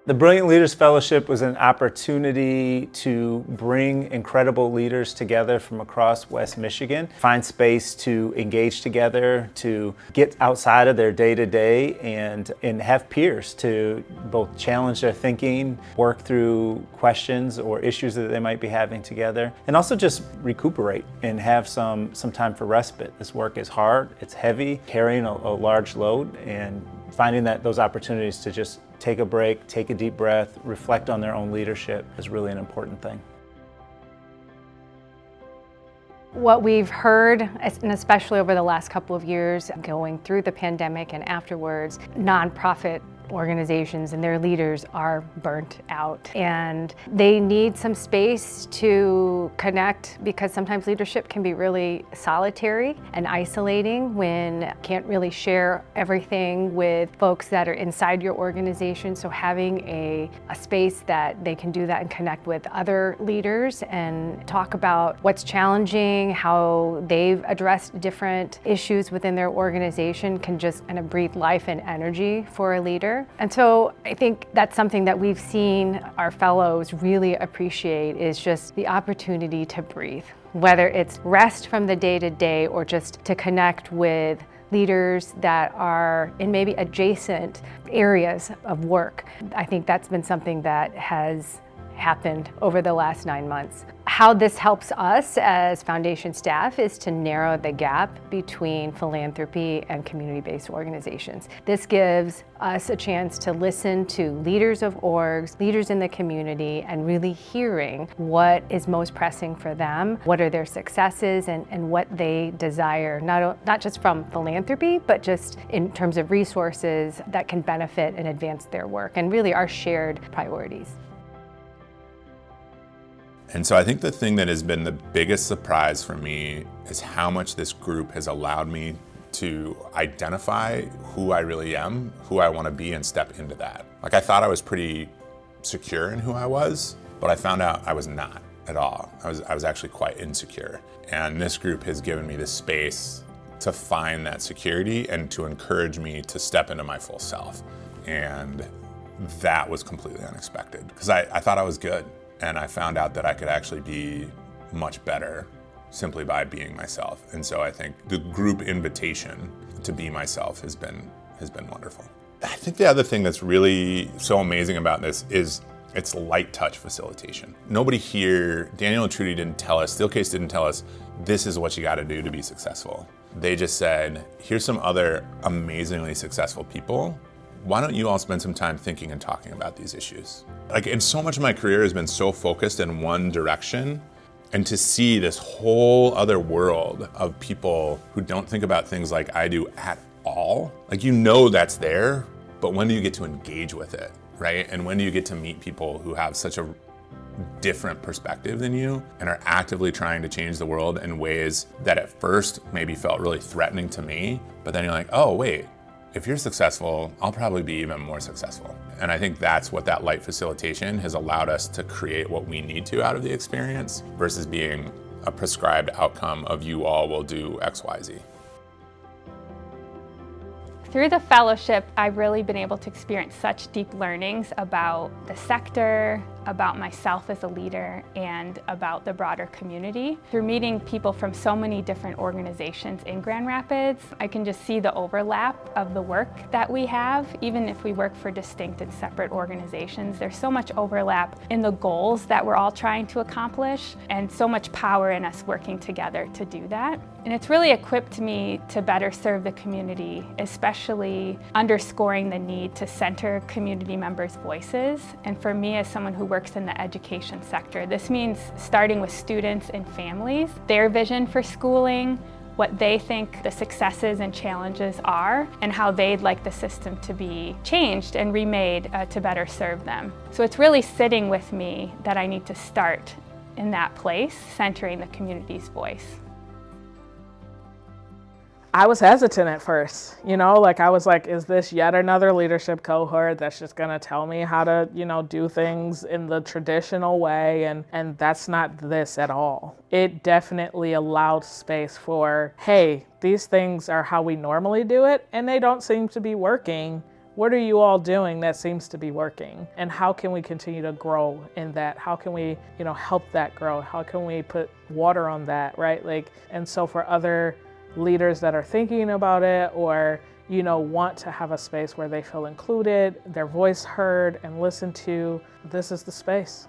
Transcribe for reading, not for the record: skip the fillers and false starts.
The Brilliant Leaders Fellowship was an opportunity to bring incredible leaders together from across West Michigan, find space to engage together, to get outside of their day-to-day and have peers to both challenge their thinking, work through questions or issues that they might be having together, and also just recuperate and have some time for respite. This work is hard, it's heavy, carrying a large load, and finding those opportunities to just take a break, take a deep breath, reflect on their own leadership is really an important thing. What we've heard, and especially over the last couple of years, going through the pandemic and afterwards, nonprofit organizations and their leaders are burnt out and they need some space to connect, because sometimes leadership can be really solitary and isolating when you can't really share everything with folks that are inside your organization. So having a space that they can do that and connect with other leaders and talk about what's challenging, how they've addressed different issues within their organization can just kind of breathe life and energy for a leader. And so I think that's something that we've seen our fellows really appreciate, is just the opportunity to breathe, whether it's rest from the day-to-day or just to connect with leaders that are in maybe adjacent areas of work. I think that's been something that has happened over the last 9 months. How this helps us as foundation staff is to narrow the gap between philanthropy and community-based organizations. This gives us a chance to listen to leaders of orgs, leaders in the community, and really hearing what is most pressing for them, what are their successes, and what they desire, not just from philanthropy, but just in terms of resources that can benefit and advance their work, and really our shared priorities. And so I think the thing that has been the biggest surprise for me is how much this group has allowed me to identify who I really am, who I want to be, and step into that. Like, I thought I was pretty secure in who I was, but I found out I was not at all. I was actually quite insecure. And this group has given me the space to find that security and to encourage me to step into my full self. And that was completely unexpected, because I thought I was good. And I found out that I could actually be much better simply by being myself. And so I think the group invitation to be myself has been wonderful. I think the other thing that's really so amazing about this is it's light touch facilitation. Nobody here, Daniel and Trudy didn't tell us, Steelcase didn't tell us, this is what you gotta do to be successful. They just said, here's some other amazingly successful people. Why don't you all spend some time thinking and talking about these issues? And so much of my career has been so focused in one direction, and to see this whole other world of people who don't think about things like I do at all. That's there, but when do you get to engage with it, right? And when do you get to meet people who have such a different perspective than you and are actively trying to change the world in ways that at first maybe felt really threatening to me, but then you're like, oh wait, if you're successful, I'll probably be even more successful. And I think that's what that light facilitation has allowed us to create what we need to out of the experience versus being a prescribed outcome of you all will do X, Y, Z. Through the fellowship, I've really been able to experience such deep learnings about the sector, about myself as a leader, and about the broader community. Through meeting people from so many different organizations in Grand Rapids, I can just see the overlap of the work that we have. Even if we work for distinct and separate organizations, there's so much overlap in the goals that we're all trying to accomplish, and so much power in us working together to do that. And it's really equipped me to better serve the community, especially underscoring the need to center community members' voices. And for me, as someone who works in the education sector, this means starting with students and families, their vision for schooling, what they think the successes and challenges are, and how they'd like the system to be changed and remade to better serve them. So it's really sitting with me that I need to start in that place, centering the community's voice. I was hesitant at first, I was like, is this yet another leadership cohort that's just gonna tell me how to, do things in the traditional way? And that's not this at all. It definitely allowed space for, hey, these things are how we normally do it, and they don't seem to be working. what are you all doing that seems to be working? And how can we continue to grow in that? How can we, help that grow? How can we put water on that, right? Like, and so for other leaders that are thinking about it or, want to have a space where they feel included, their voice heard and listened to, this is the space.